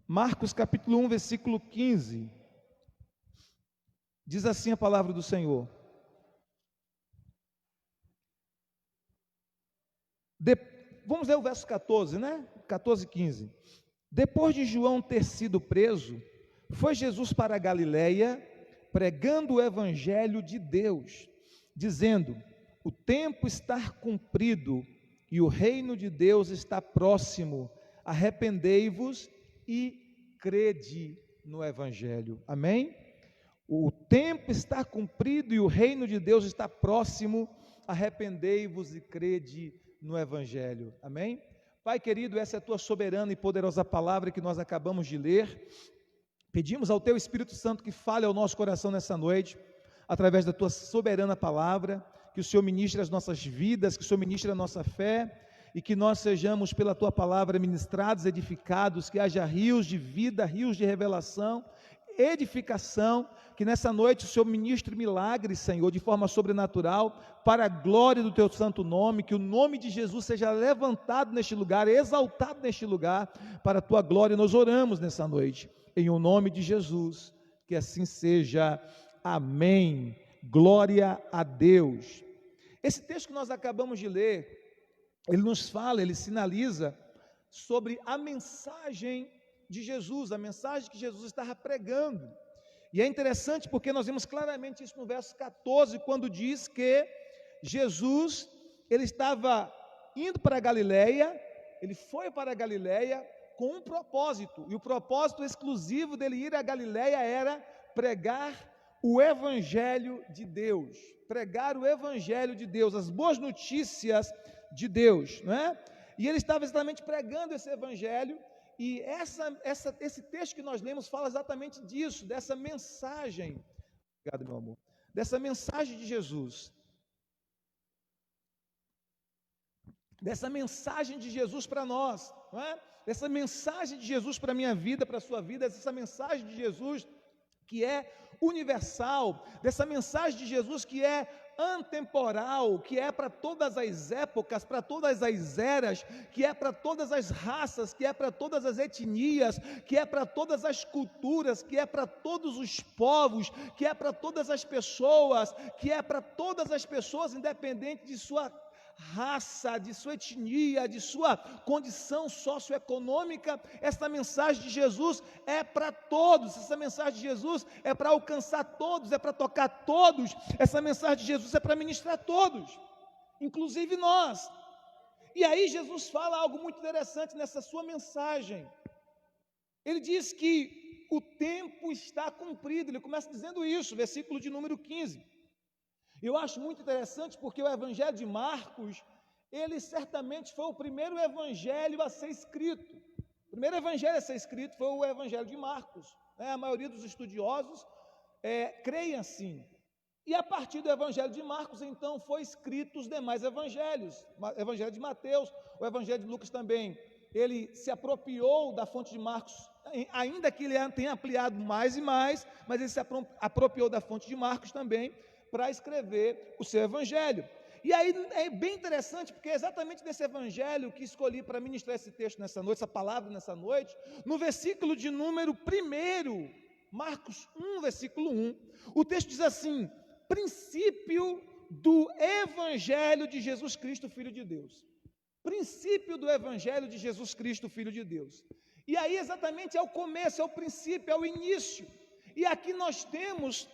Marcos capítulo 1, versículo 15, diz assim a palavra do Senhor. Vamos ler o verso 14, né? 14 e 15. Depois de João ter sido preso, foi Jesus para a Galileia, pregando o evangelho de Deus, dizendo: o tempo está cumprido e o reino de Deus está próximo, arrependei-vos e crede no evangelho. Amém? O tempo está cumprido e o reino de Deus está próximo, arrependei-vos e crede no evangelho. Amém? Pai querido, essa é a tua soberana e poderosa palavra que nós acabamos de ler. Pedimos ao teu Espírito Santo que fale ao nosso coração nessa noite, através da tua soberana palavra, que o Senhor ministre as nossas vidas, que o Senhor ministre a nossa fé, e que nós sejamos pela tua palavra ministrados, edificados, que haja rios de vida, rios de revelação, edificação, que nessa noite o Senhor ministre milagres, Senhor, de forma sobrenatural, para a glória do teu santo nome, que o nome de Jesus seja levantado neste lugar, exaltado neste lugar, para a tua glória. Nós oramos nessa noite, em o nome de Jesus, que assim seja. Amém. Glória a Deus. Esse texto que nós acabamos de ler, ele nos fala, ele sinaliza sobre a mensagem de Jesus, a mensagem que Jesus estava pregando. E é interessante porque nós vemos claramente isso no verso 14, quando diz que Jesus, ele estava indo para a Galileia, ele foi para a Galileia com um propósito, e o propósito exclusivo dele ir à Galileia era pregar o evangelho de Deus, pregar o evangelho de Deus, as boas notícias de Deus, não é? E ele estava exatamente pregando esse evangelho, e esse texto que nós lemos fala exatamente disso, dessa mensagem, obrigado meu amor, dessa mensagem de Jesus, dessa mensagem de Jesus para nós, não é? Dessa mensagem de Jesus para a minha vida, para a sua vida, essa mensagem de Jesus que é universal, dessa mensagem de Jesus que é antemporal, que é para todas as épocas, para todas as eras, que é para todas as raças, que é para todas as etnias, que é para todas as culturas, que é para todos os povos, que é para todas as pessoas, que é para todas as pessoas, independente de sua raça, de sua etnia, de sua condição socioeconômica. Essa mensagem de Jesus é para todos, essa mensagem de Jesus é para alcançar todos, é para tocar todos, essa mensagem de Jesus é para ministrar todos, inclusive nós. E aí Jesus fala algo muito interessante nessa sua mensagem. Ele diz que o tempo está cumprido, ele começa dizendo isso, versículo de número 15. Eu acho muito interessante porque o evangelho de Marcos, ele certamente foi o primeiro evangelho a ser escrito. O primeiro evangelho a ser escrito foi o evangelho de Marcos, né? A maioria dos estudiosos creem assim. E a partir do evangelho de Marcos, então, foi escrito os demais evangelhos. O evangelho de Mateus, o evangelho de Lucas também. Ele se apropriou da fonte de Marcos, ainda que ele tenha ampliado mais e mais, mas ele se apropriou da fonte de Marcos também, para escrever o seu evangelho. E aí é bem interessante, porque é exatamente nesse evangelho que escolhi para ministrar esse texto nessa noite, essa palavra nessa noite, no versículo de número 1, Marcos 1, versículo 1, o texto diz assim: princípio do evangelho de Jesus Cristo, Filho de Deus. Princípio do evangelho de Jesus Cristo, Filho de Deus. E aí exatamente é o começo, é o princípio, é o início. E aqui nós temos,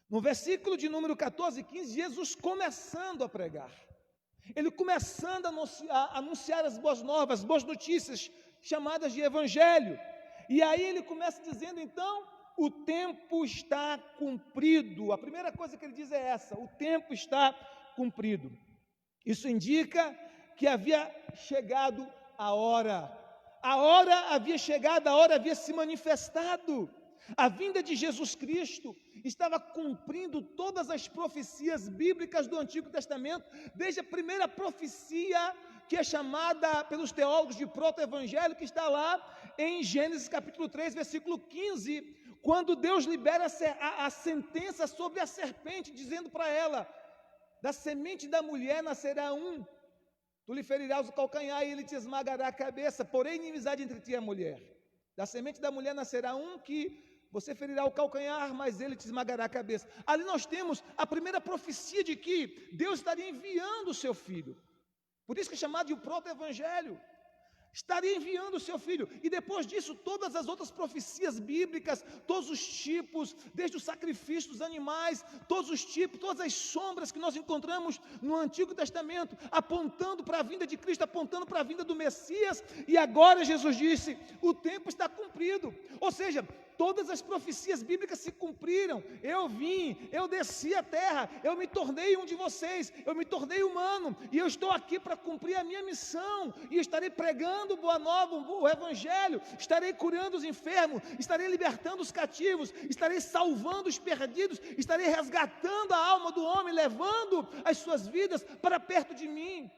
no versículo de número 14 e 15, Jesus começando a pregar, ele começando a anunciar as boas novas, as boas notícias, chamadas de evangelho. E aí ele começa dizendo, então, o tempo está cumprido. A primeira coisa que ele diz é essa: o tempo está cumprido. Isso indica que havia chegado a hora havia chegado, a hora havia se manifestado. A vinda de Jesus Cristo estava cumprindo todas as profecias bíblicas do Antigo Testamento, desde a primeira profecia, que é chamada pelos teólogos de proto-evangelho, que está lá em Gênesis capítulo 3, versículo 15, quando Deus libera a sentença sobre a serpente, dizendo para ela: da semente da mulher nascerá um, tu lhe ferirás o calcanhar e ele te esmagará a cabeça, porém inimizade entre ti e a mulher. Da semente da mulher nascerá um que você ferirá o calcanhar, mas ele te esmagará a cabeça. Ali nós temos a primeira profecia de que Deus estaria enviando o seu filho. Por isso que é chamado de o proto-evangelho. Estaria enviando o seu filho. E depois disso, todas as outras profecias bíblicas, todos os tipos, desde o sacrifício dos animais, todos os tipos, todas as sombras que nós encontramos no Antigo Testamento, apontando para a vinda de Cristo, apontando para a vinda do Messias. E agora Jesus disse, o tempo está cumprido. Ou seja, todas as profecias bíblicas se cumpriram. Eu vim, eu desci a terra, eu me tornei um de vocês, eu me tornei humano, e eu estou aqui para cumprir a minha missão, e estarei pregando boa nova, o evangelho, estarei curando os enfermos, estarei libertando os cativos, estarei salvando os perdidos, estarei resgatando a alma do homem, levando as suas vidas para perto de mim.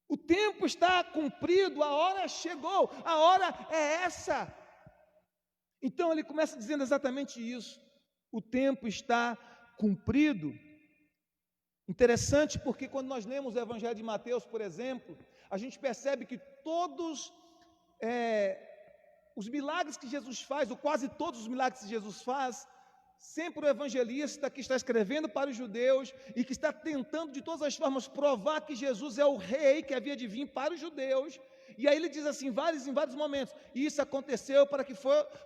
O tempo está cumprido, a hora chegou, a hora é essa. Então ele começa dizendo exatamente isso, o tempo está cumprido. Interessante porque quando nós lemos o Evangelho de Mateus, por exemplo, a gente percebe que todos os milagres que Jesus faz, ou quase todos os milagres que Jesus faz, sempre o evangelista que está escrevendo para os judeus e que está tentando de todas as formas provar que Jesus é o rei que havia de vir para os judeus. E aí ele diz assim, em vários momentos, isso aconteceu para que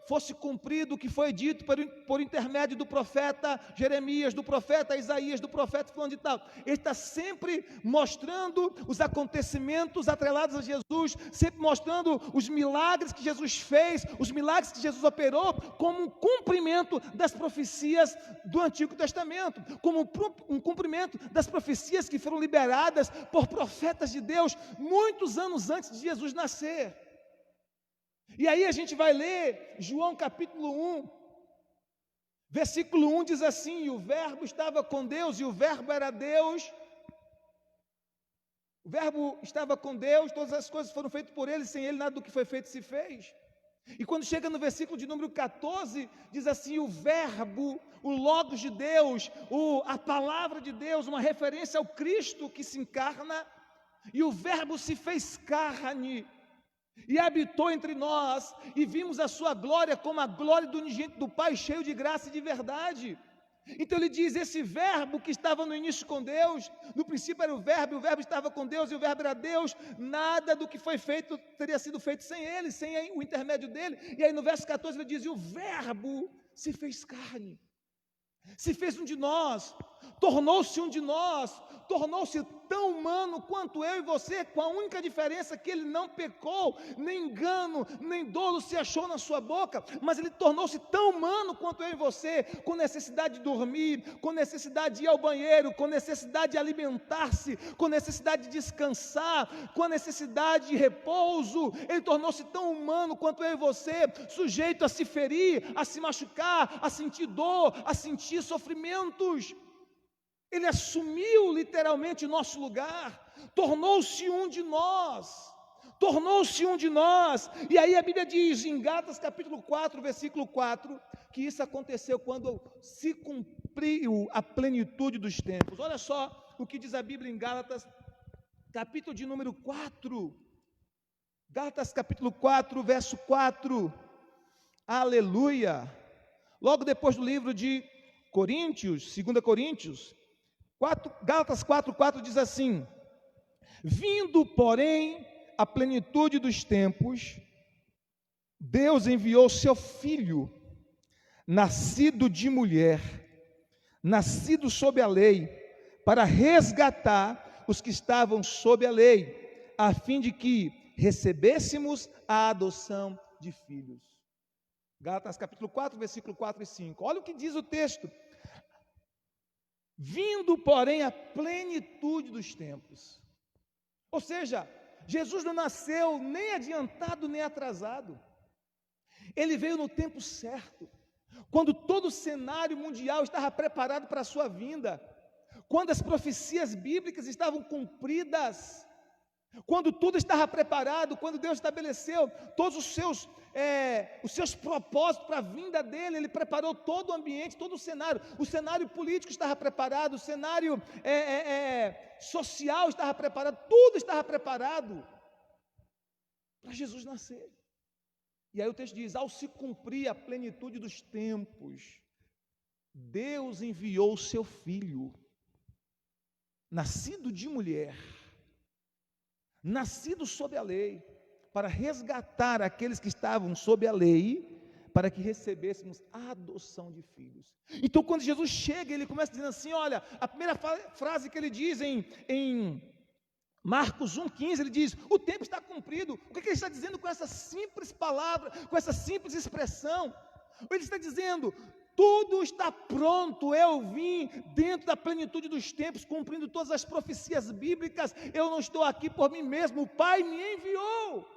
fosse cumprido o que foi dito por intermédio do profeta Jeremias, do profeta Isaías, do profeta fulano de tal. Ele está sempre mostrando os acontecimentos atrelados a Jesus, sempre mostrando os milagres que Jesus fez, os milagres que Jesus operou, como um cumprimento das profecias do Antigo Testamento, como um cumprimento das profecias que foram liberadas por profetas de Deus, muitos anos antes de Jesus nascer. E aí a gente vai ler João capítulo 1, versículo 1 diz assim, e o verbo estava com Deus, e o verbo era Deus, o verbo estava com Deus, todas as coisas foram feitas por ele, sem ele nada do que foi feito se fez. E quando chega no versículo de número 14, diz assim, o verbo, o logos de Deus, a palavra de Deus, uma referência ao Cristo que se encarna, e o verbo se fez carne, e habitou entre nós, e vimos a sua glória como a glória do unigênito do Pai, cheio de graça e de verdade. Então ele diz, esse verbo que estava no início com Deus, no princípio era o verbo estava com Deus, e o verbo era Deus, nada do que foi feito teria sido feito sem ele, sem o intermédio dele. E aí no verso 14 ele diz, e o verbo se fez carne, se fez um de nós, tornou-se um de nós, tornou-se tão humano quanto eu e você, com a única diferença que ele não pecou, nem engano, nem dolo se achou na sua boca, mas ele tornou-se tão humano quanto eu e você, com necessidade de dormir, com necessidade de ir ao banheiro, com necessidade de alimentar-se, com necessidade de descansar, com a necessidade de repouso. Ele tornou-se tão humano quanto eu e você, sujeito a se ferir, a se machucar, a sentir dor, a sentir sofrimentos. Ele assumiu literalmente o nosso lugar, tornou-se um de nós, e aí a Bíblia diz em Gálatas capítulo 4, versículo 4, que isso aconteceu quando se cumpriu a plenitude dos tempos. Olha só o que diz a Bíblia em Gálatas, capítulo de número 4, Gálatas capítulo 4, verso 4, aleluia, logo depois do livro de Coríntios, 2 Coríntios, Gálatas 4,4 diz assim, vindo, porém, a plenitude dos tempos, Deus enviou seu Filho, nascido de mulher, nascido sob a lei, para resgatar os que estavam sob a lei, a fim de que recebêssemos a adoção de filhos. Gálatas capítulo 4, versículo 4 e 5. Olha o que diz o texto. Vindo, porém, a plenitude dos tempos. Ou seja, Jesus não nasceu nem adiantado nem atrasado. Ele veio no tempo certo, quando todo o cenário mundial estava preparado para a sua vinda, quando as profecias bíblicas estavam cumpridas, quando tudo estava preparado, quando Deus estabeleceu todos os seus propósitos para a vinda dele, ele preparou todo o ambiente, todo o cenário político estava preparado, o cenário social estava preparado, tudo estava preparado para Jesus nascer. E aí o texto diz: ao se cumprir a plenitude dos tempos, Deus enviou o seu Filho, nascido de mulher, nascido sob a lei, para resgatar aqueles que estavam sob a lei, para que recebêssemos a adoção de filhos. Então, quando Jesus chega, ele começa dizendo assim, olha, a primeira frase que ele diz em Marcos 1,15, ele diz, o tempo está cumprido. O que ele está dizendo com essa simples palavra, com essa simples expressão? Ele está dizendo, tudo está pronto, eu vim dentro da plenitude dos tempos, cumprindo todas as profecias bíblicas, eu não estou aqui por mim mesmo, o Pai me enviou.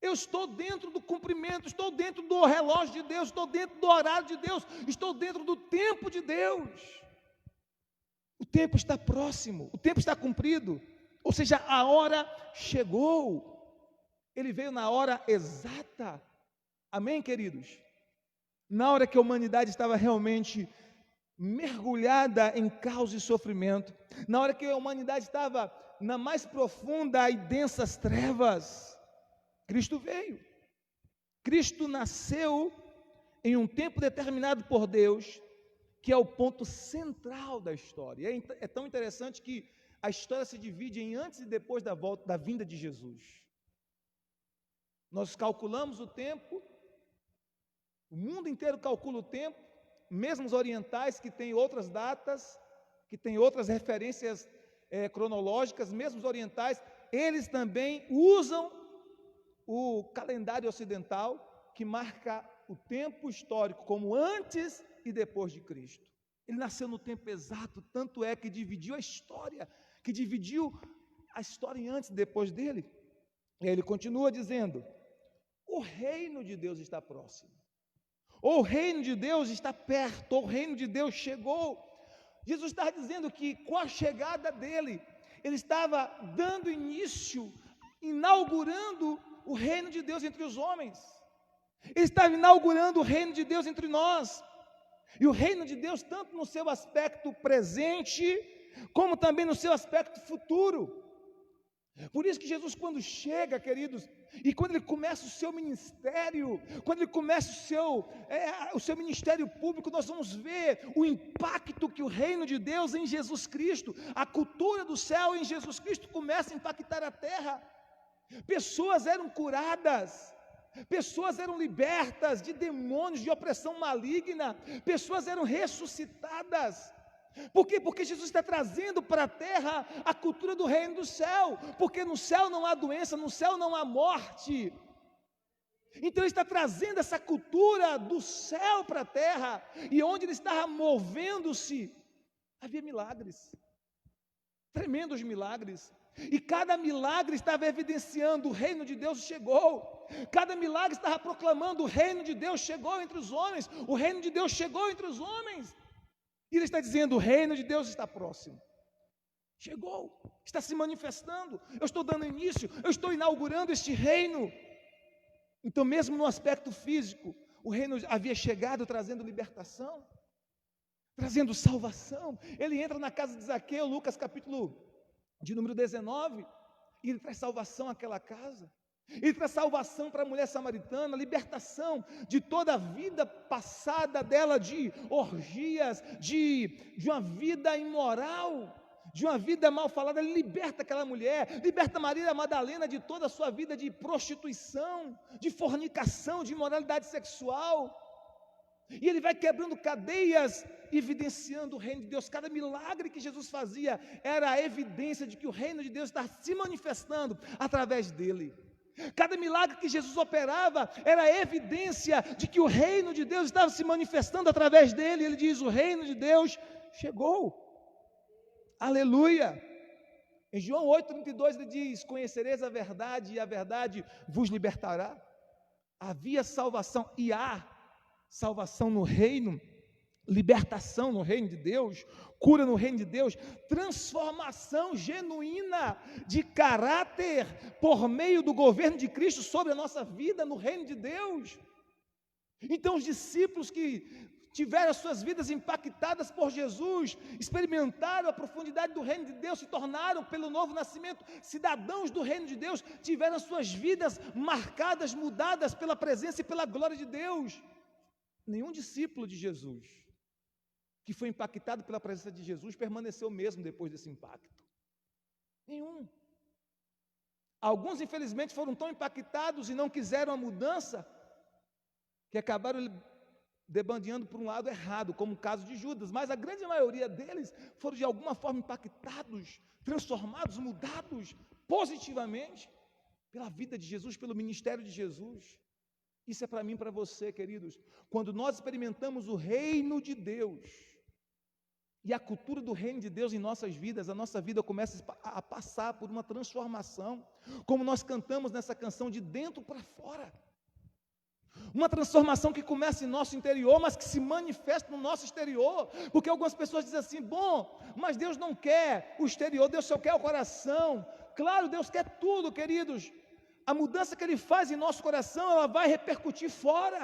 Eu estou dentro do cumprimento, estou dentro do relógio de Deus, estou dentro do horário de Deus, estou dentro do tempo de Deus. O tempo está próximo, o tempo está cumprido, ou seja, a hora chegou, ele veio na hora exata, amém, queridos? Na hora que a humanidade estava realmente mergulhada em caos e sofrimento, na hora que a humanidade estava na mais profunda e densas trevas, Cristo veio. Cristo nasceu em um tempo determinado por Deus, que é o ponto central da história. É tão interessante que a história se divide em antes e depois da vinda de Jesus. Nós calculamos o tempo, o mundo inteiro calcula o tempo, mesmo os orientais que têm outras datas, que têm outras referências cronológicas, mesmo os orientais, eles também usam o calendário ocidental, que marca o tempo histórico como antes e depois de Cristo. Ele nasceu no tempo exato, tanto é que dividiu a história em antes e depois dele. E aí ele continua dizendo, o reino de Deus está próximo, o reino de Deus está perto, o reino de Deus chegou. Jesus está dizendo que com a chegada dele, ele estava dando início, inaugurando o reino de Deus entre os homens. Ele estava inaugurando o reino de Deus entre nós. E o reino de Deus, tanto no seu aspecto presente, como também no seu aspecto futuro. Por isso que Jesus, quando chega, queridos, e quando ele começa o seu ministério, quando ele começa o seu ministério público, nós vamos ver o impacto que o reino de Deus em Jesus Cristo, a cultura do céu em Jesus Cristo começa a impactar a terra. Pessoas eram curadas, pessoas eram libertas de demônios, de opressão maligna, pessoas eram ressuscitadas. Por quê? Porque Jesus está trazendo para a terra a cultura do reino do céu, porque no céu não há doença, no céu não há morte. Então ele está trazendo essa cultura do céu para a terra, e onde ele estava movendo-se, havia milagres, tremendos milagres. E cada milagre estava evidenciando o reino de Deus chegou. Cada milagre estava proclamando o reino de Deus chegou entre os homens. O reino de Deus chegou entre os homens. E ele está dizendo, o reino de Deus está próximo. Chegou, está se manifestando. Eu estou dando início, eu estou inaugurando este reino. Então, mesmo no aspecto físico, o reino havia chegado trazendo libertação, trazendo salvação. Ele entra na casa de Zaqueu, Lucas capítulo de número 19, e ele traz salvação àquela casa, ele traz salvação para a mulher samaritana, libertação de toda a vida passada dela, de orgias, de uma vida imoral, de uma vida mal falada. Ele liberta aquela mulher, liberta Maria Madalena de toda a sua vida de prostituição, de fornicação, de imoralidade sexual. E ele vai quebrando cadeias, evidenciando o reino de Deus. Cada milagre que Jesus fazia era a evidência de que o reino de Deus está se manifestando através dele. Cada milagre que Jesus operava era a evidência de que o reino de Deus estava se manifestando através dele. Ele diz, o reino de Deus chegou. Aleluia! Em João 8,32 ele diz, conhecereis a verdade e a verdade vos libertará. Havia salvação e há salvação no reino, libertação no reino de Deus, cura no reino de Deus, transformação genuína de caráter por meio do governo de Cristo sobre a nossa vida no reino de Deus. Então os discípulos que tiveram as suas vidas impactadas por Jesus, experimentaram a profundidade do reino de Deus, se tornaram, pelo novo nascimento, cidadãos do reino de Deus, tiveram as suas vidas marcadas, mudadas pela presença e pela glória de Deus. Nenhum discípulo de Jesus que foi impactado pela presença de Jesus permaneceu mesmo depois desse impacto. Nenhum. Alguns, infelizmente, foram tão impactados e não quiseram a mudança, que acabaram debandeando por um lado errado, como o caso de Judas, mas a grande maioria deles foram de alguma forma impactados, transformados, mudados positivamente pela vida de Jesus, pelo ministério de Jesus. Isso é para mim e para você, queridos. Quando nós experimentamos o reino de Deus e a cultura do reino de Deus em nossas vidas, a nossa vida começa a passar por uma transformação, como nós cantamos nessa canção, de dentro para fora. Uma transformação que começa em nosso interior, mas que se manifesta no nosso exterior, porque algumas pessoas dizem assim: bom, mas Deus não quer o exterior, Deus só quer o coração. Claro, Deus quer tudo, queridos. A mudança que Ele faz em nosso coração, ela vai repercutir fora.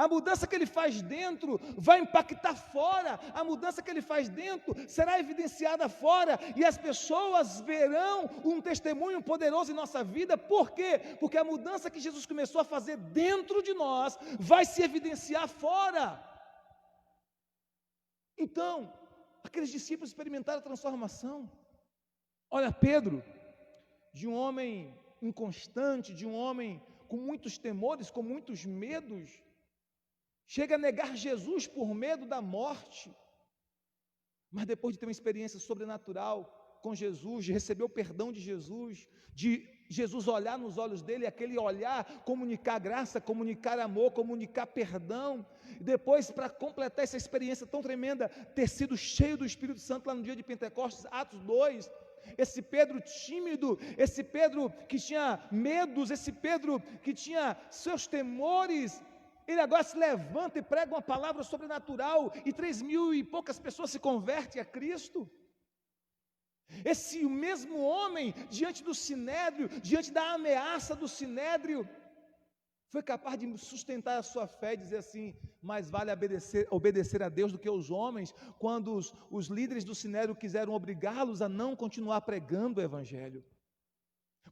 A mudança que Ele faz dentro vai impactar fora. A mudança que Ele faz dentro será evidenciada fora. E as pessoas verão um testemunho poderoso em nossa vida. Por quê? Porque a mudança que Jesus começou a fazer dentro de nós vai se evidenciar fora. Então, aqueles discípulos experimentaram a transformação. Olha, Pedro, de um homem inconstante, de um homem com muitos temores, com muitos medos, chega a negar Jesus por medo da morte, mas depois de ter uma experiência sobrenatural com Jesus, de receber o perdão de Jesus olhar nos olhos dele, aquele olhar comunicar graça, comunicar amor, comunicar perdão, e depois, para completar essa experiência tão tremenda, ter sido cheio do Espírito Santo lá no dia de Pentecostes, Atos 2, esse Pedro tímido, esse Pedro que tinha medos, esse Pedro que tinha seus temores, ele agora se levanta e prega uma palavra sobrenatural, e 3.000 e poucas pessoas se convertem a Cristo. Esse mesmo homem, diante do sinédrio, diante da ameaça do sinédrio, foi capaz de sustentar a sua fé e dizer assim: mais vale obedecer a Deus do que aos homens, quando os líderes do sinédrio quiseram obrigá-los a não continuar pregando o evangelho.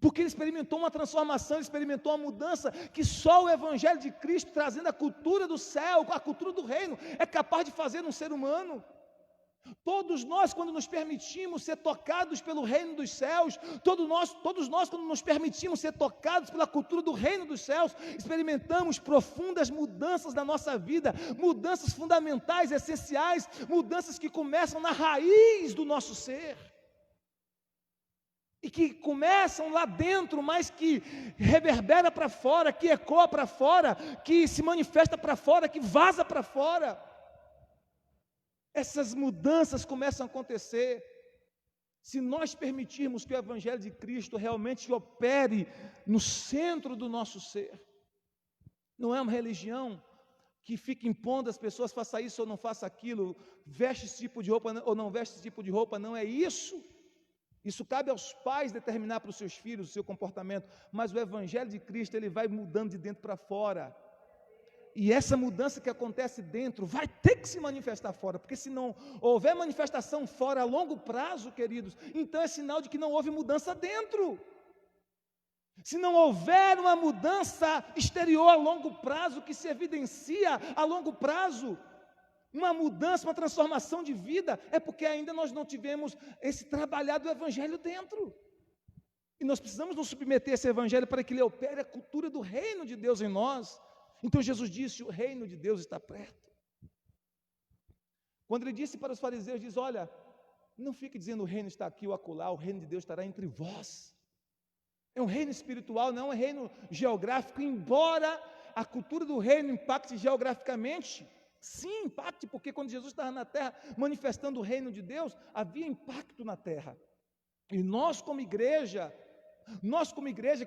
Porque ele experimentou uma transformação, ele experimentou uma mudança que só o evangelho de Cristo, trazendo a cultura do céu, a cultura do reino, é capaz de fazer num ser humano. Todos nós, quando nos permitimos ser tocados pelo reino dos céus, todos nós, quando nos permitimos ser tocados pela cultura do reino dos céus, experimentamos profundas mudanças na nossa vida, mudanças fundamentais, essenciais, mudanças que começam na raiz do nosso ser. E que começam lá dentro, mas que reverbera para fora, que ecoa para fora, que se manifesta para fora, que vaza para fora. Essas mudanças começam a acontecer se nós permitirmos que o Evangelho de Cristo realmente opere no centro do nosso ser. Não é uma religião que fica impondo às pessoas: faça isso ou não faça aquilo, veste esse tipo de roupa ou não veste esse tipo de roupa. Não é isso. Isso cabe aos pais determinar para os seus filhos o seu comportamento, mas o Evangelho de Cristo, ele vai mudando de dentro para fora, e essa mudança que acontece dentro vai ter que se manifestar fora, porque se não houver manifestação fora a longo prazo, queridos, então é sinal de que não houve mudança dentro. Se não houver uma mudança exterior a longo prazo, que se evidencia a longo prazo, uma mudança, uma transformação de vida, é porque ainda nós não tivemos esse trabalhar do Evangelho dentro. E nós precisamos nos submeter a esse Evangelho para que ele opere a cultura do reino de Deus em nós. Então Jesus disse: o reino de Deus está perto. Quando ele disse para os fariseus, diz: olha, não fique dizendo o reino está aqui ou acolá, o reino de Deus estará entre vós. É um reino espiritual, não é um reino geográfico, embora a cultura do reino impacte geograficamente. Sim, impacte, porque quando Jesus estava na terra manifestando o reino de Deus, havia impacto na terra. E nós como igreja,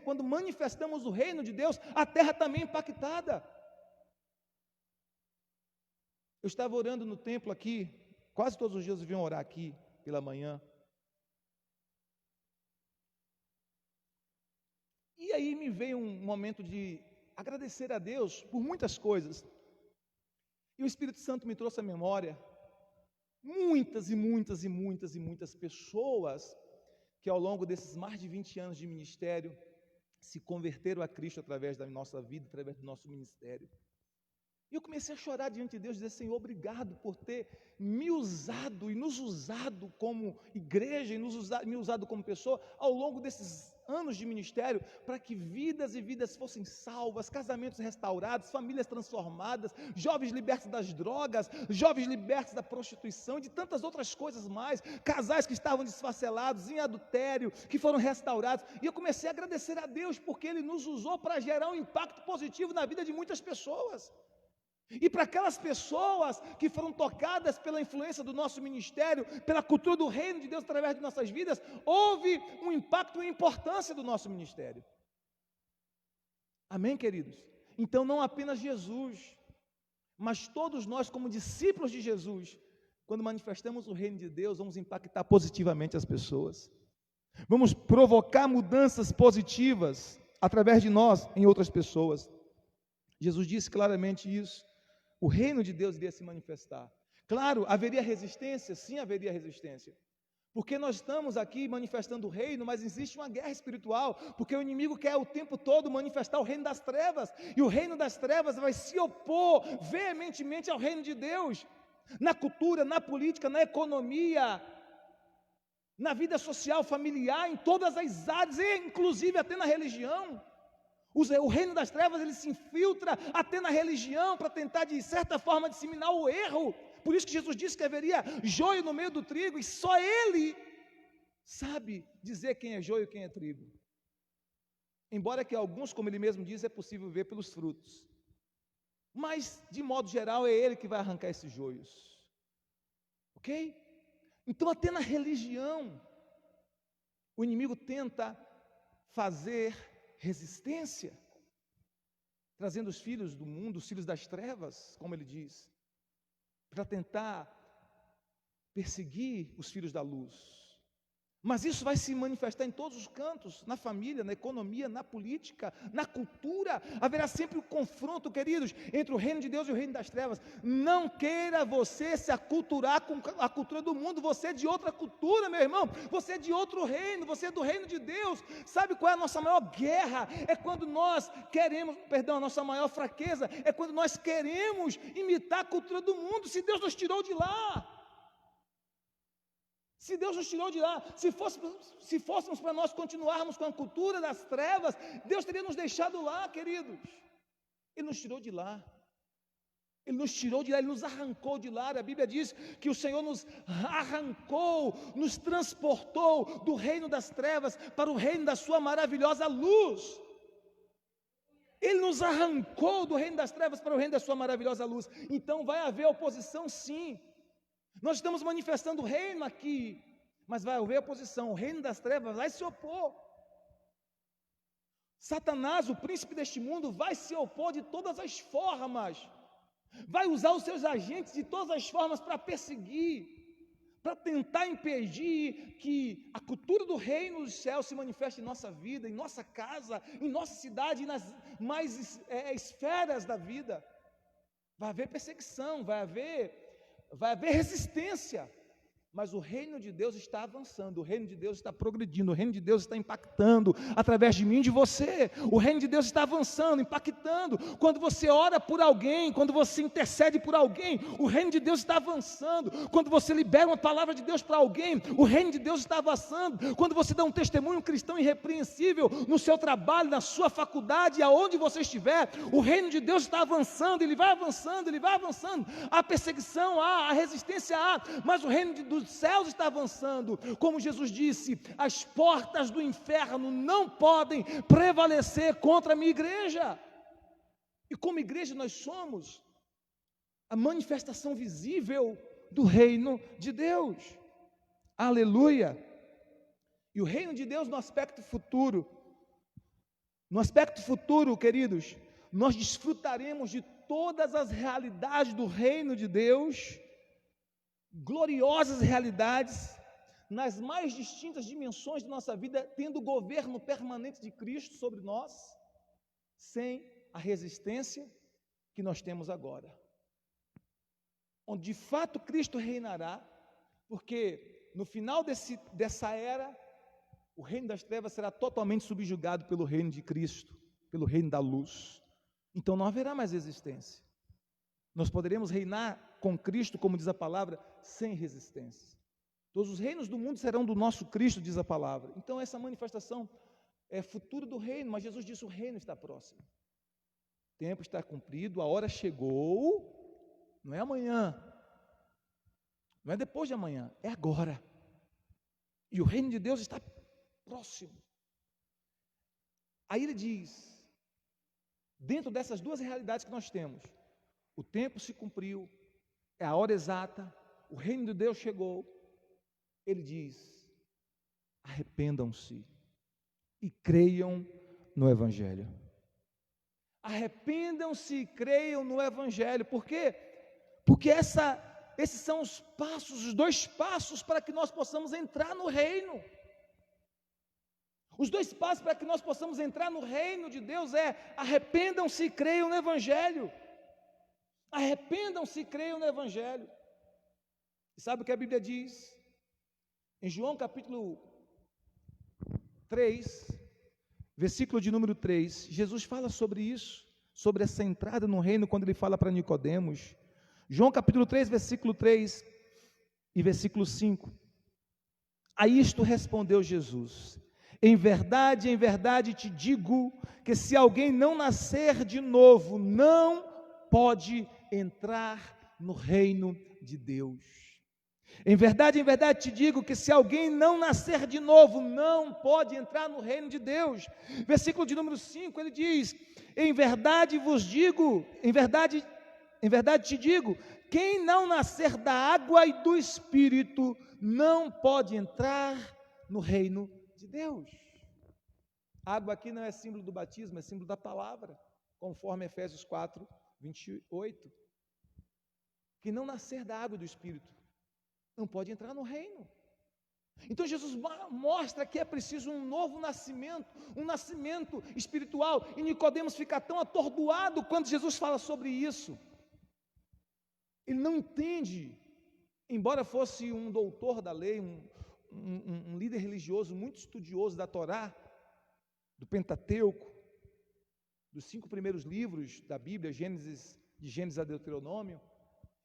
quando manifestamos o reino de Deus, a terra também é impactada. Eu estava orando no templo aqui, quase todos os dias eu vinha orar aqui pela manhã. E aí me veio um momento de agradecer a Deus por muitas coisas. E o Espírito Santo me trouxe à memória muitas e muitas e muitas e muitas pessoas que ao longo desses mais de 20 anos de ministério se converteram a Cristo através da nossa vida, através do nosso ministério. E eu comecei a chorar diante de Deus, dizer: Senhor, obrigado por ter me usado e nos usado como igreja e me usado como pessoa ao longo desses anos de ministério, para que vidas e vidas fossem salvas, casamentos restaurados, famílias transformadas, jovens libertos das drogas, jovens libertos da prostituição e de tantas outras coisas mais, casais que estavam desfacelados, em adultério, que foram restaurados. E eu comecei a agradecer a Deus, porque Ele nos usou para gerar um impacto positivo na vida de muitas pessoas. E para aquelas pessoas que foram tocadas pela influência do nosso ministério, pela cultura do reino de Deus através de nossas vidas, houve um impacto e importância do nosso ministério. Amém, queridos? Então não apenas Jesus, mas todos nós como discípulos de Jesus, quando manifestamos o reino de Deus, vamos impactar positivamente as pessoas. Vamos provocar mudanças positivas através de nós em outras pessoas. Jesus disse claramente isso. O reino de Deus iria se manifestar. Claro, haveria resistência? Sim, haveria resistência. Porque nós estamos aqui manifestando o reino, mas existe uma guerra espiritual, porque o inimigo quer o tempo todo manifestar o reino das trevas, e o reino das trevas vai se opor veementemente ao reino de Deus, na cultura, na política, na economia, na vida social, familiar, em todas as áreas, e inclusive até na religião. O reino das trevas, ele se infiltra até na religião para tentar de certa forma disseminar o erro. Por isso que Jesus disse que haveria joio no meio do trigo, e só Ele sabe dizer quem é joio e quem é trigo. Embora que alguns, como Ele mesmo diz, é possível ver pelos frutos. Mas, de modo geral, é Ele que vai arrancar esses joios. Ok? Então até na religião, o inimigo tenta fazer resistência, trazendo os filhos do mundo, os filhos das trevas, como ele diz, para tentar perseguir os filhos da luz. Mas isso vai se manifestar em todos os cantos, na família, na economia, na política, na cultura. Haverá sempre um confronto, queridos, entre o reino de Deus e o reino das trevas. Não queira você se aculturar com a cultura do mundo. Você é de outra cultura, meu irmão. Você é de outro reino, você é do reino de Deus. Sabe qual é a nossa maior guerra? É quando nós queremos, a nossa maior fraqueza é quando nós queremos imitar a cultura do mundo. Se Deus nos tirou de lá, se Deus nos tirou de lá, se fôssemos para nós continuarmos com a cultura das trevas, Deus teria nos deixado lá, queridos. Ele nos tirou de lá. Ele nos tirou de lá, Ele nos arrancou de lá. A Bíblia diz que o Senhor nos arrancou, nos transportou do reino das trevas para o reino da sua maravilhosa luz. Ele nos arrancou do reino das trevas para o reino da sua maravilhosa luz. Então vai haver oposição, sim. Nós estamos manifestando o reino aqui, mas vai haver oposição. O reino das trevas vai se opor. Satanás, o príncipe deste mundo, vai se opor de todas as formas. Vai usar os seus agentes de todas as formas para perseguir, para tentar impedir que a cultura do reino dos céus se manifeste em nossa vida, em nossa casa, em nossa cidade, nas mais esferas da vida. Vai haver perseguição, vai haver resistência, mas o reino de Deus está avançando, o reino de Deus está progredindo, o reino de Deus está impactando através de mim e de você. O reino de Deus está avançando, impactando. Quando você ora por alguém, quando você intercede por alguém, o reino de Deus está avançando. Quando você libera uma palavra de Deus para alguém, o reino de Deus está avançando. Quando você dá um testemunho cristão irrepreensível no seu trabalho, na sua faculdade, aonde você estiver, o reino de Deus está avançando, ele vai avançando, ele vai avançando. Há perseguição, há resistência, mas o reino dos céus está avançando. Como Jesus disse, as portas do inferno não podem prevalecer contra a minha igreja. E como igreja nós somos a manifestação visível do reino de Deus. Aleluia! E o reino de Deus no aspecto futuro, queridos, nós desfrutaremos de todas as realidades do reino de Deus, gloriosas realidades, nas mais distintas dimensões de nossa vida, tendo o governo permanente de Cristo sobre nós, sem a resistência que nós temos agora. onde de fato Cristo reinará, porque no final dessa era, o reino das trevas será totalmente subjugado pelo reino de Cristo, pelo reino da luz. Então não haverá mais resistência. Nós poderemos reinar com Cristo, como diz a palavra, sem resistência. Todos os reinos do mundo serão do nosso Cristo, diz a palavra. Então essa manifestação é futuro do reino, mas Jesus disse: o reino está próximo. O tempo está cumprido, a hora chegou, não é amanhã, não é depois de amanhã, é agora. E o reino de Deus está próximo. Aí ele diz, dentro dessas duas realidades que nós temos, o tempo se cumpriu, é a hora exata, o reino de Deus chegou. Ele diz: arrependam-se e creiam no Evangelho. Arrependam-se e creiam no Evangelho. Por quê? Porque esses são os passos, os dois passos para que nós possamos entrar no reino. Os dois passos para que nós possamos entrar no reino de Deus é: arrependam-se e creiam no Evangelho. Arrependam-se e creiam no Evangelho. E sabe o que a Bíblia diz? Em João capítulo 3, versículo de número 3, Jesus fala sobre isso, sobre essa entrada no reino, quando ele fala para Nicodemos. João capítulo 3, versículo 3 e versículo 5. A isto respondeu Jesus: em verdade te digo, que se alguém não nascer de novo, não pode entrar no reino de Deus. Em verdade te digo, que se alguém não nascer de novo, não pode entrar no reino de Deus. Versículo de número 5, ele diz: em verdade vos digo, em verdade te digo, quem não nascer da água e do Espírito, não pode entrar no reino de Deus. Água aqui não é símbolo do batismo, é símbolo da palavra, conforme Efésios 4, 28. Quem não nascer da água e do Espírito não pode entrar no reino. Então Jesus mostra que é preciso um novo nascimento, um nascimento espiritual, e Nicodemos fica tão atordoado quando Jesus fala sobre isso. Ele não entende, embora fosse um doutor da lei, um líder religioso muito estudioso da Torá, do Pentateuco, dos 5 primeiros livros da Bíblia, de Gênesis a Deuteronômio.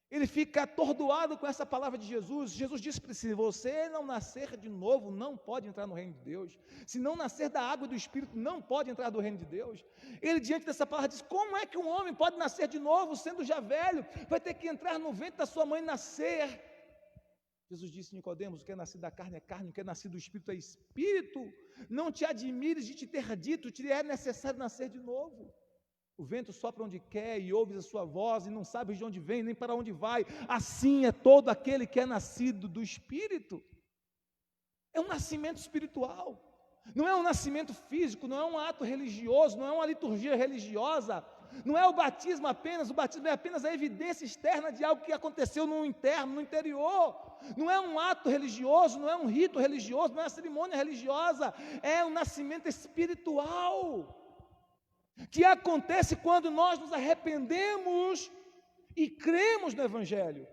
Ele fica atordoado com essa palavra de Jesus. Jesus disse para ele: se você não nascer de novo, não pode entrar no reino de Deus. Se não nascer da água e do Espírito, não pode entrar no reino de Deus. Ele, diante dessa palavra, diz: como é que um homem pode nascer de novo, sendo já velho? Vai ter que entrar no ventre da sua mãe e nascer. Jesus disse: Nicodemos, o que é nascido da carne é carne, o que é nascido do Espírito é Espírito. Não te admires de te ter dito, te é necessário nascer de novo. O vento sopra onde quer e ouves a sua voz e não sabes de onde vem nem para onde vai. Assim é todo aquele que é nascido do Espírito. É um nascimento espiritual. Não é um nascimento físico, não é um ato religioso, não é uma liturgia religiosa. Não é o batismo apenas, o batismo é apenas a evidência externa de algo que aconteceu no interno, no interior. Não é um ato religioso, não é um rito religioso, não é uma cerimônia religiosa. É um nascimento espiritual, que acontece quando nós nos arrependemos e cremos no Evangelho.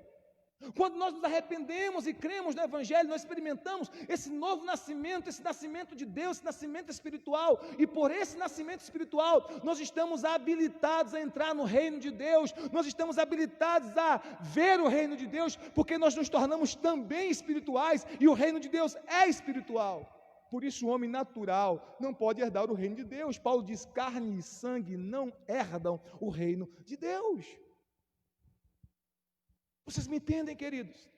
Quando nós nos arrependemos e cremos no Evangelho, nós experimentamos esse novo nascimento, esse nascimento de Deus, esse nascimento espiritual, e por esse nascimento espiritual, nós estamos habilitados a entrar no reino de Deus, nós estamos habilitados a ver o reino de Deus, porque nós nos tornamos também espirituais, e o reino de Deus é espiritual. Por isso o homem natural não pode herdar o reino de Deus. Paulo diz: carne e sangue não herdam o reino de Deus. Vocês me entendem, queridos?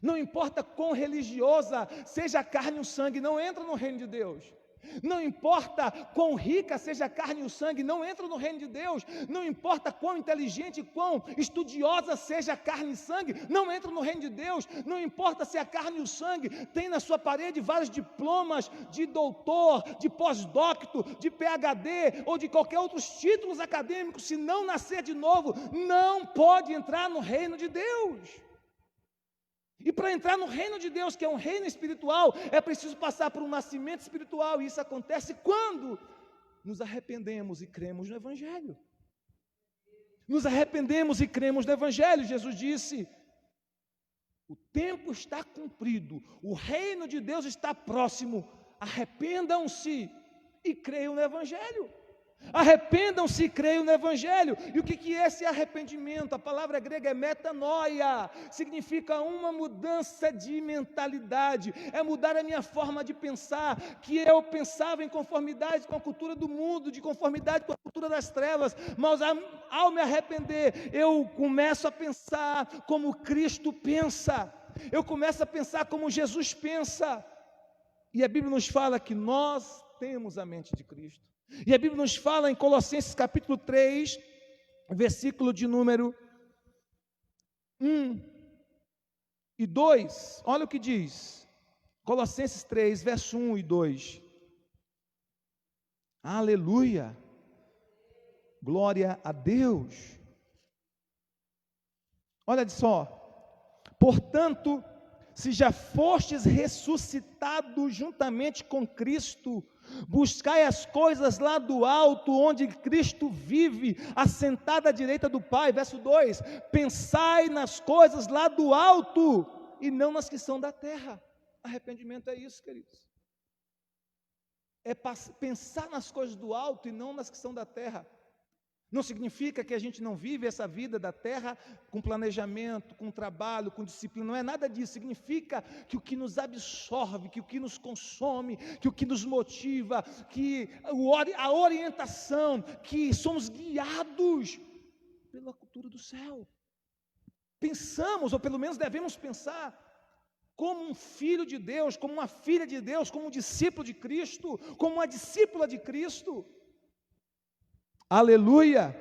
Não importa quão religiosa seja a carne e o sangue, não entra no reino de Deus. Não importa quão rica seja a carne e o sangue, não entra no reino de Deus. Não importa quão inteligente e quão estudiosa seja a carne e sangue, não entra no reino de Deus. Não importa se a carne e o sangue tem na sua parede vários diplomas de doutor, de pós-docto, de PhD ou de qualquer outros títulos acadêmicos, se não nascer de novo, não pode entrar no reino de Deus. E para entrar no reino de Deus, que é um reino espiritual, é preciso passar por um nascimento espiritual, e isso acontece quando nos arrependemos e cremos no Evangelho. nos arrependemos e cremos no Evangelho. Jesus disse: o tempo está cumprido, o reino de Deus está próximo, arrependam-se e creiam no Evangelho. Arrependam-se e creiam no Evangelho. E o que é esse arrependimento? A palavra grega é metanoia, significa uma mudança de mentalidade, é mudar a minha forma de pensar, que eu pensava em conformidade com a cultura do mundo, de conformidade com a cultura das trevas, mas ao me arrepender, eu começo a pensar como Cristo pensa, eu começo a pensar como Jesus pensa, e a Bíblia nos fala que nós temos a mente de Cristo. E a Bíblia nos fala em Colossenses capítulo 3, versículo de número 1 e 2, olha o que diz, Colossenses 3, verso 1 e 2, aleluia, glória a Deus, olha só, portanto, se já fostes ressuscitados juntamente com Cristo, buscai as coisas lá do alto, onde Cristo vive, assentado à direita do Pai. Verso 2, pensai nas coisas lá do alto, e não nas que são da terra. Arrependimento é isso, queridos, é pensar nas coisas do alto e não nas que são da terra. Não significa que a gente não vive essa vida da terra com planejamento, com trabalho, com disciplina, não é nada disso. Significa que o que nos absorve, que o que nos consome, que o que nos motiva, que a orientação, que somos guiados pela cultura do céu. Pensamos, ou pelo menos devemos pensar, como um filho de Deus, como uma filha de Deus, como um discípulo de Cristo, como uma discípula de Cristo. Aleluia!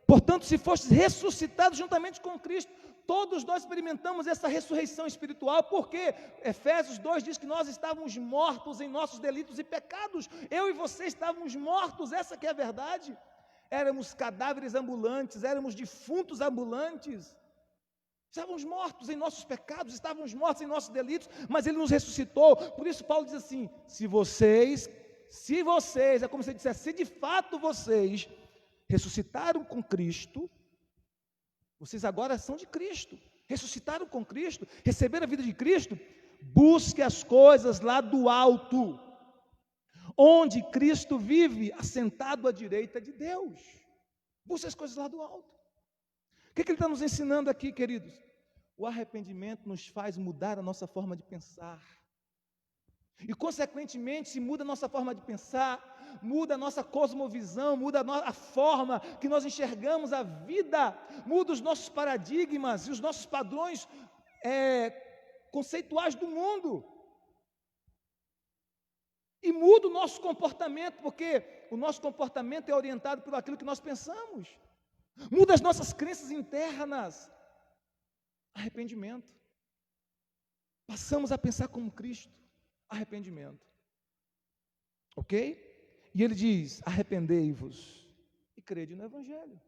Portanto, se fostes ressuscitados juntamente com Cristo, todos nós experimentamos essa ressurreição espiritual, porque Efésios 2 diz que nós estávamos mortos em nossos delitos e pecados. Eu e você estávamos mortos, essa que é a verdade. Éramos cadáveres ambulantes, éramos defuntos ambulantes. Estávamos mortos em nossos pecados, estávamos mortos em nossos delitos, mas Ele nos ressuscitou. Por isso Paulo diz assim, se vocês, é como se ele dissesse, se de fato vocês ressuscitaram com Cristo, vocês agora são de Cristo, ressuscitaram com Cristo, receberam a vida de Cristo, busque as coisas lá do alto, onde Cristo vive, assentado à direita de Deus. Busque as coisas lá do alto. O que ele está nos ensinando aqui, queridos? O arrependimento nos faz mudar a nossa forma de pensar. E, consequentemente, se muda a nossa forma de pensar, muda a nossa cosmovisão, muda a forma que nós enxergamos a vida, muda os nossos paradigmas e os nossos padrões conceituais do mundo. E muda o nosso comportamento, porque o nosso comportamento é orientado por aquilo que nós pensamos. Muda as nossas crenças internas. Arrependimento. Passamos a pensar como Cristo. Arrependimento, ok? E ele diz, arrependei-vos e crede no Evangelho.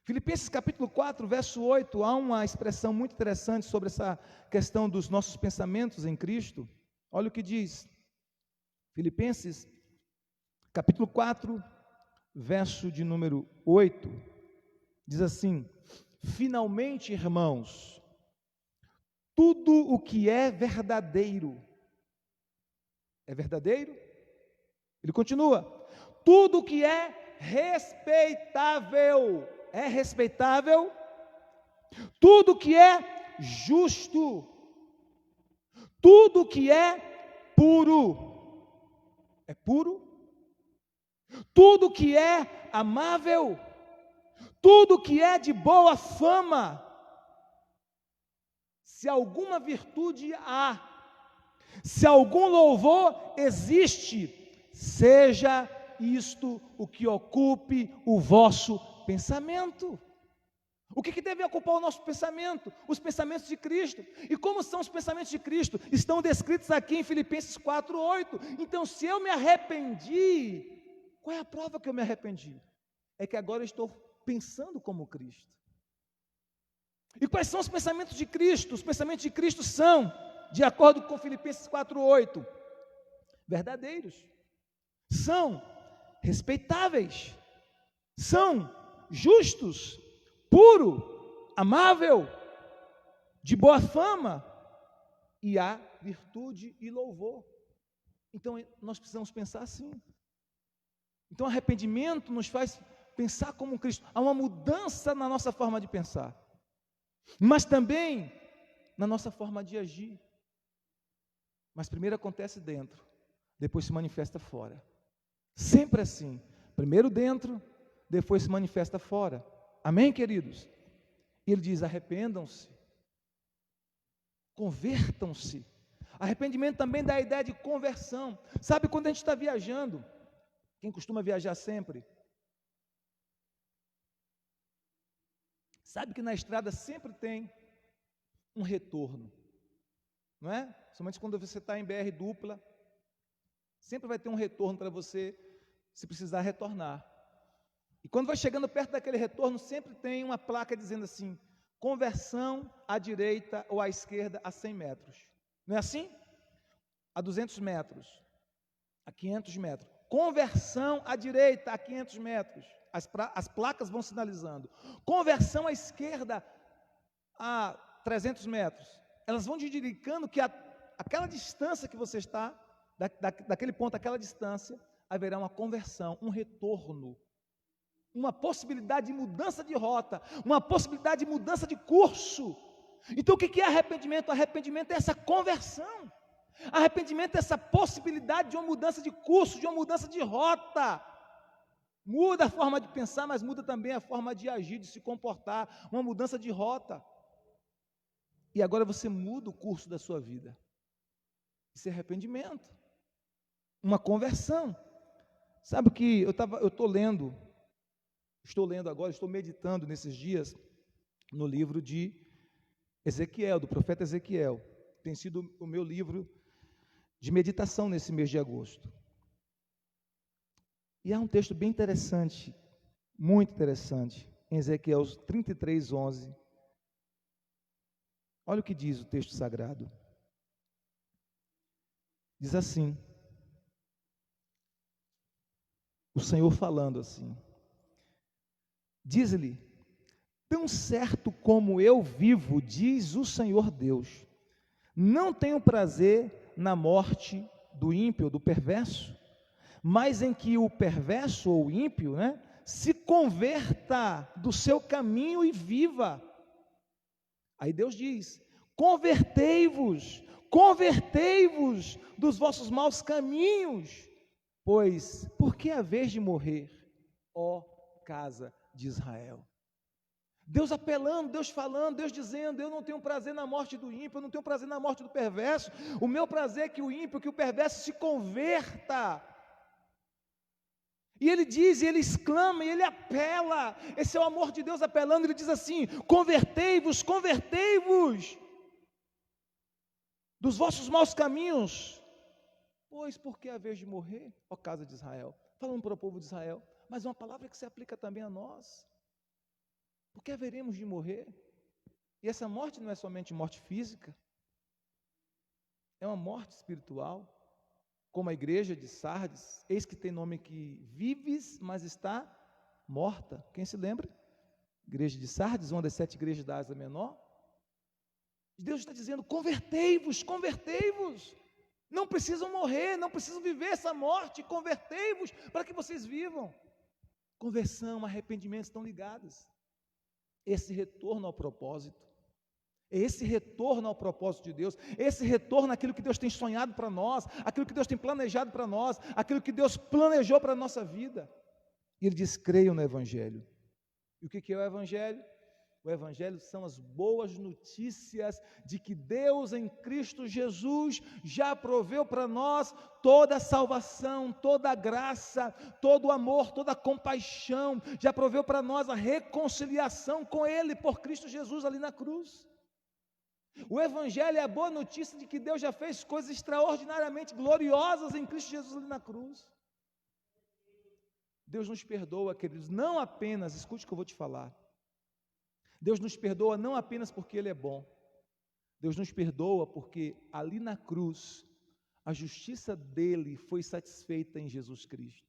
Filipenses capítulo 4, verso 8, há uma expressão muito interessante sobre essa questão dos nossos pensamentos em Cristo. Olha o que diz, Filipenses capítulo 4, verso de número 8, diz assim, finalmente, irmãos, tudo o que é verdadeiro, é verdadeiro? Ele continua, tudo o que é respeitável, é respeitável? Tudo o que é justo, tudo o que é puro, é puro? Tudo o que é amável, tudo o que é de boa fama, se alguma virtude há, se algum louvor existe, seja isto o que ocupe o vosso pensamento. O que deve ocupar o nosso pensamento? Os pensamentos de Cristo. E como são os pensamentos de Cristo? Estão descritos aqui em Filipenses 4:8. Então, se eu me arrependi, qual é a prova que eu me arrependi? É que agora eu estou pensando como Cristo. E quais são os pensamentos de Cristo? Os pensamentos de Cristo são, de acordo com Filipenses 4:8, verdadeiros, são respeitáveis, são justos, puro, amável, de boa fama, e há virtude e louvor. Então, nós precisamos pensar assim. Então, arrependimento nos faz pensar como Cristo. Há uma mudança na nossa forma de pensar, mas também na nossa forma de agir. Mas primeiro acontece dentro, depois se manifesta fora. Sempre assim. Primeiro dentro, depois se manifesta fora. Amém, queridos? E ele diz: arrependam-se, convertam-se. Arrependimento também dá a ideia de conversão. Sabe quando a gente está viajando? Quem costuma viajar sempre? Sabe que na estrada sempre tem um retorno, não é? Somente quando você está em BR dupla, sempre vai ter um retorno para você, se precisar retornar. E quando vai chegando perto daquele retorno, sempre tem uma placa dizendo assim: conversão à direita ou à esquerda a 100 metros. Não é assim? A 200 metros, a 500 metros. Conversão à direita a 500 metros. As placas vão sinalizando. Conversão à esquerda a 300 metros. Elas vão te indicando que aquela distância que você está, daquele ponto, aquela distância, haverá uma conversão, um retorno, uma possibilidade de mudança de rota, uma possibilidade de mudança de curso. Então o que é arrependimento? Arrependimento é essa conversão. Arrependimento é essa possibilidade de uma mudança de curso, de uma mudança de rota. Muda a forma de pensar, mas muda também a forma de agir, de se comportar, uma mudança de rota. E agora você muda o curso da sua vida. Isso é arrependimento, uma conversão. Sabe o que estou lendo agora, estou meditando nesses dias no livro de Ezequiel, do profeta Ezequiel. Tem sido o meu livro de meditação nesse mês de agosto. E há um texto bem interessante, muito interessante, em Ezequiel 33:11. Olha o que diz o texto sagrado. Diz assim, o Senhor falando assim: diz-lhe, tão certo como eu vivo, diz o Senhor Deus, não tenho prazer na morte do ímpio, do perverso, mas em que o perverso ou ímpio, se converta do seu caminho e viva. Aí Deus diz: convertei-vos dos vossos maus caminhos, pois por que haveis de morrer, ó casa de Israel? Deus apelando, Deus falando, Deus dizendo: eu não tenho prazer na morte do ímpio, eu não tenho prazer na morte do perverso, o meu prazer é que o ímpio, que o perverso se converta. E ele diz, e ele exclama, e ele apela, esse é o amor de Deus apelando, ele diz assim: convertei-vos dos vossos maus caminhos, pois por que haveis de morrer, ó casa de Israel? Falando para o povo de Israel, mas é uma palavra que se aplica também a nós. Por que haveremos de morrer? E essa morte não é somente morte física, é uma morte espiritual, como a igreja de Sardes, eis que tem nome que vives, mas está morta. Quem se lembra? Igreja de Sardes, uma das 7 igrejas da Ásia Menor. Deus está dizendo: convertei-vos, não precisam morrer, não precisam viver essa morte, convertei-vos para que vocês vivam. Conversão, arrependimento estão ligados. Esse retorno ao propósito, esse retorno ao propósito de Deus, esse retorno àquilo que Deus tem sonhado para nós, aquilo que Deus tem planejado para nós, aquilo que Deus planejou para a nossa vida. E ele diz: creiam no Evangelho. E o que é o Evangelho? O Evangelho são as boas notícias de que Deus em Cristo Jesus já proveu para nós toda a salvação, toda a graça, todo o amor, toda a compaixão, já proveu para nós a reconciliação com Ele por Cristo Jesus ali na cruz. O Evangelho é a boa notícia de que Deus já fez coisas extraordinariamente gloriosas em Cristo Jesus ali na cruz. Deus nos perdoa, queridos, não apenas, escute o que eu vou te falar, Deus nos perdoa não apenas porque Ele é bom, Deus nos perdoa porque ali na cruz, a justiça dEle foi satisfeita em Jesus Cristo.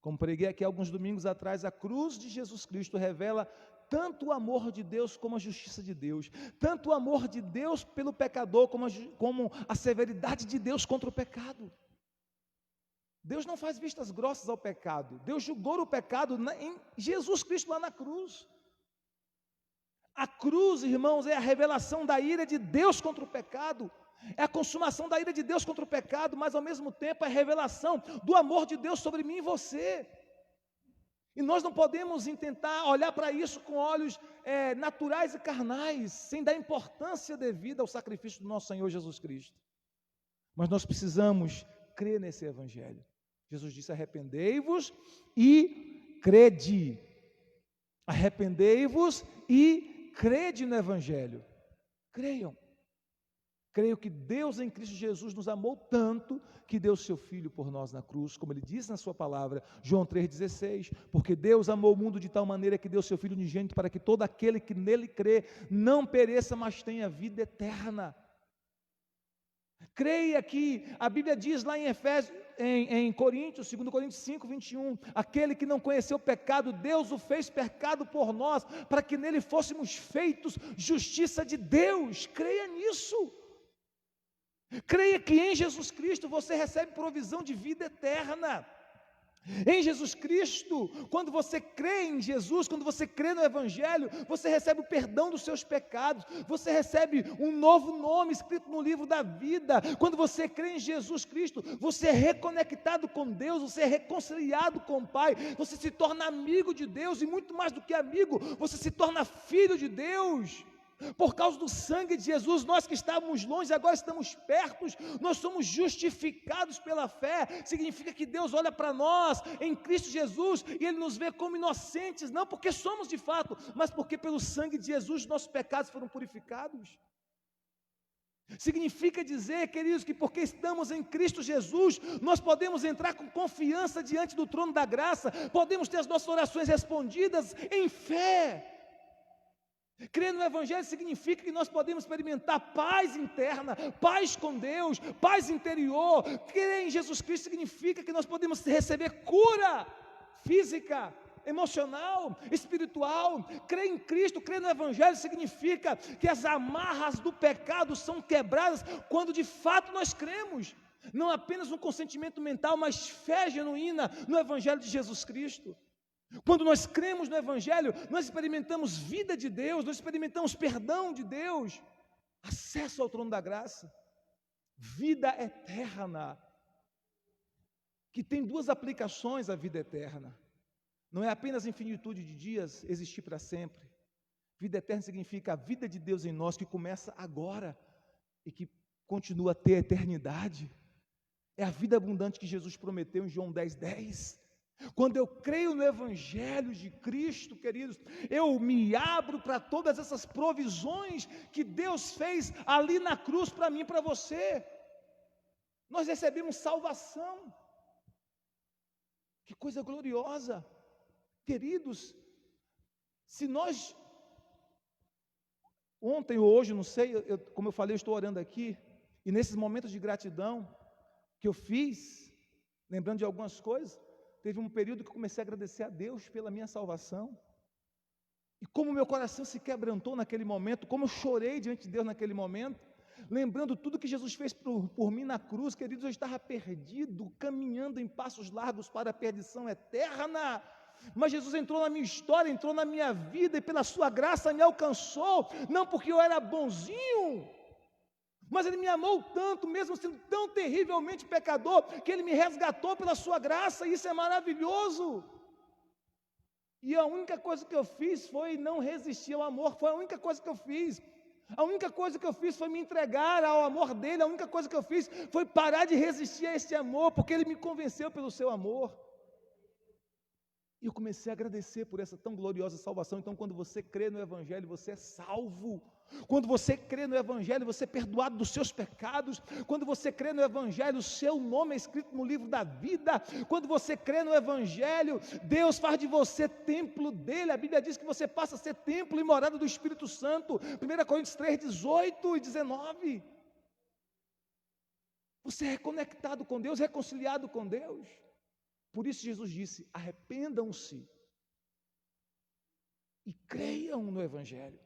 Como preguei aqui alguns domingos atrás, a cruz de Jesus Cristo revela tanto o amor de Deus como a justiça de Deus, tanto o amor de Deus pelo pecador como a severidade de Deus contra o pecado. Deus não faz vistas grossas ao pecado. Deus julgou o pecado em Jesus Cristo lá na cruz. A cruz, irmãos, é a revelação da ira de Deus contra o pecado. É a consumação da ira de Deus contra o pecado, mas ao mesmo tempo é a revelação do amor de Deus sobre mim e você. E nós não podemos tentar olhar para isso com olhos naturais e carnais, sem dar importância devida ao sacrifício do nosso Senhor Jesus Cristo. Mas nós precisamos crer nesse Evangelho. Jesus disse: arrependei-vos e crede. Arrependei-vos e crede no Evangelho. Creiam. Creio que Deus em Cristo Jesus nos amou tanto que deu seu Filho por nós na cruz, como Ele diz na sua palavra, João 3,16, porque Deus amou o mundo de tal maneira que deu seu Filho unigênito para que todo aquele que nele crê não pereça, mas tenha vida eterna. Creia que a Bíblia diz lá em Efésios, em Coríntios, 2 Coríntios 5, 21, aquele que não conheceu o pecado, Deus o fez pecado por nós, para que nele fôssemos feitos justiça de Deus. Creia nisso. Creia que em Jesus Cristo você recebe provisão de vida eterna. Em Jesus Cristo, quando você crê em Jesus, quando você crê no Evangelho, você recebe o perdão dos seus pecados, você recebe um novo nome escrito no livro da vida. Quando você crê em Jesus Cristo, você é reconectado com Deus, você é reconciliado com o Pai, você se torna amigo de Deus, e muito mais do que amigo, você se torna filho de Deus. Por causa do sangue de Jesus, nós que estávamos longe, agora estamos perto, nós somos justificados pela fé. Significa que Deus olha para nós em Cristo Jesus e Ele nos vê como inocentes, não porque somos de fato, mas porque pelo sangue de Jesus nossos pecados foram purificados. Significa dizer, queridos, que porque estamos em Cristo Jesus, nós podemos entrar com confiança diante do trono da graça, podemos ter as nossas orações respondidas em fé. Crer no Evangelho significa que nós podemos experimentar paz interna, paz com Deus, paz interior. Crer em Jesus Cristo significa que nós podemos receber cura física, emocional, espiritual. Crer em Cristo, crer no Evangelho significa que as amarras do pecado são quebradas quando de fato nós cremos. Não apenas um consentimento mental, mas fé genuína no Evangelho de Jesus Cristo. Quando nós cremos no Evangelho, nós experimentamos vida de Deus, nós experimentamos perdão de Deus, acesso ao trono da graça, vida eterna, que tem duas aplicações à vida eterna. Não é apenas infinitude de dias, existir para sempre. Vida eterna significa a vida de Deus em nós, que começa agora e que continua a ter a eternidade. É a vida abundante que Jesus prometeu em João 10:10. Quando eu creio no Evangelho de Cristo, queridos, eu me abro para todas essas provisões que Deus fez ali na cruz para mim e para você. Nós recebemos salvação. Que coisa gloriosa. Queridos, se nós, ontem ou hoje, não sei, como eu falei, eu estou orando aqui, e nesses momentos de gratidão que eu fiz, lembrando de algumas coisas, teve um período que eu comecei a agradecer a Deus pela minha salvação, e como meu coração se quebrantou naquele momento, como eu chorei diante de Deus naquele momento, lembrando tudo que Jesus fez por mim na cruz. Queridos, eu estava perdido, caminhando em passos largos para a perdição eterna, mas Jesus entrou na minha história, entrou na minha vida, e pela sua graça me alcançou, não porque eu era bonzinho, mas Ele me amou tanto, mesmo sendo tão terrivelmente pecador, que Ele me resgatou pela sua graça, e isso é maravilhoso. E a única coisa que eu fiz foi não resistir ao amor, foi a única coisa que eu fiz. A única coisa que eu fiz foi me entregar ao amor dEle, a única coisa que eu fiz foi parar de resistir a esse amor, porque Ele me convenceu pelo seu amor. E eu comecei a agradecer por essa tão gloriosa salvação. Então, quando você crê no Evangelho, você é salvo. Quando você crê no Evangelho, você é perdoado dos seus pecados. Quando você crê no Evangelho, o seu nome é escrito no livro da vida. Quando você crê no Evangelho, Deus faz de você templo dEle. A Bíblia diz que você passa a ser templo e morada do Espírito Santo. 1 Coríntios 3, 18 e 19. Você é reconectado com Deus, reconciliado com Deus. Por isso Jesus disse: arrependam-se e creiam no Evangelho.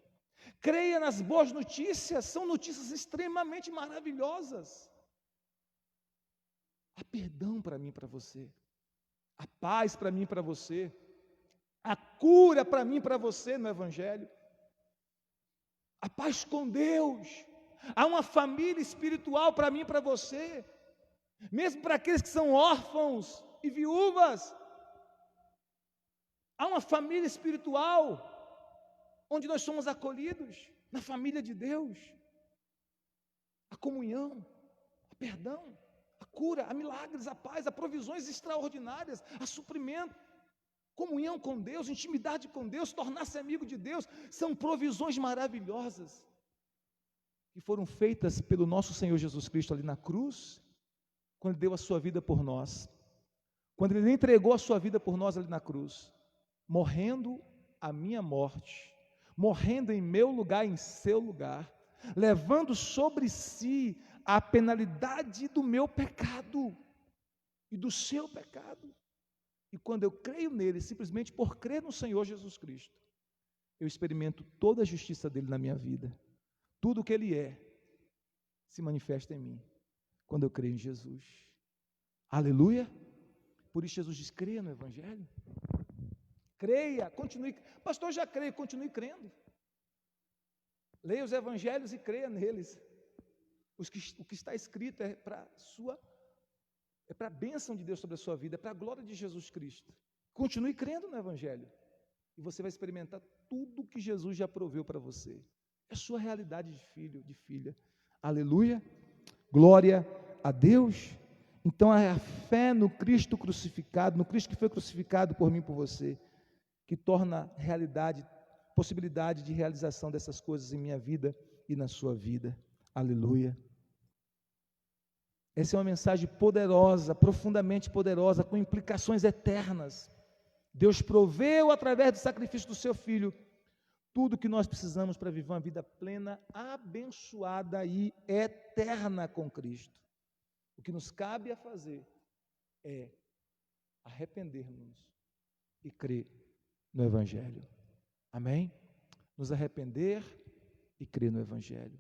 Creia nas boas notícias, são notícias extremamente maravilhosas. Há perdão para mim e para você, a paz para mim e para você, a cura para mim e para você no Evangelho, a paz com Deus, há uma família espiritual para mim e para você, mesmo para aqueles que são órfãos e viúvas, há uma família espiritual, onde nós somos acolhidos, na família de Deus, a comunhão, o perdão, a cura, a milagres, a paz, a provisões extraordinárias, a suprimento, comunhão com Deus, intimidade com Deus, tornar-se amigo de Deus, são provisões maravilhosas, que foram feitas pelo nosso Senhor Jesus Cristo ali na cruz, quando Ele deu a sua vida por nós, quando Ele entregou a sua vida por nós ali na cruz, morrendo a minha morte, morrendo em meu lugar, em seu lugar, levando sobre si a penalidade do meu pecado e do seu pecado. E quando eu creio nele, simplesmente por crer no Senhor Jesus Cristo, eu experimento toda a justiça dele na minha vida. Tudo o que ele é, se manifesta em mim, quando eu creio em Jesus. Aleluia! Por isso Jesus diz: creia no Evangelho. Creia, continue. Pastor, já creio, continue crendo. Leia os Evangelhos e creia neles. O que está escrito é para a bênção de Deus sobre a sua vida, é para a glória de Jesus Cristo. Continue crendo no Evangelho. E você vai experimentar tudo que Jesus já proveu para você. É a sua realidade de filho, de filha. Aleluia. Glória a Deus. Então é a fé no Cristo crucificado, no Cristo que foi crucificado por mim e por você, que torna realidade, possibilidade de realização dessas coisas em minha vida e na sua vida. Aleluia. Essa é uma mensagem poderosa, profundamente poderosa, com implicações eternas. Deus proveu através do sacrifício do seu Filho tudo o que nós precisamos para viver uma vida plena, abençoada e eterna com Cristo. O que nos cabe a fazer é arrependermos e crer no Evangelho. Amém? Nos arrepender e crer no Evangelho.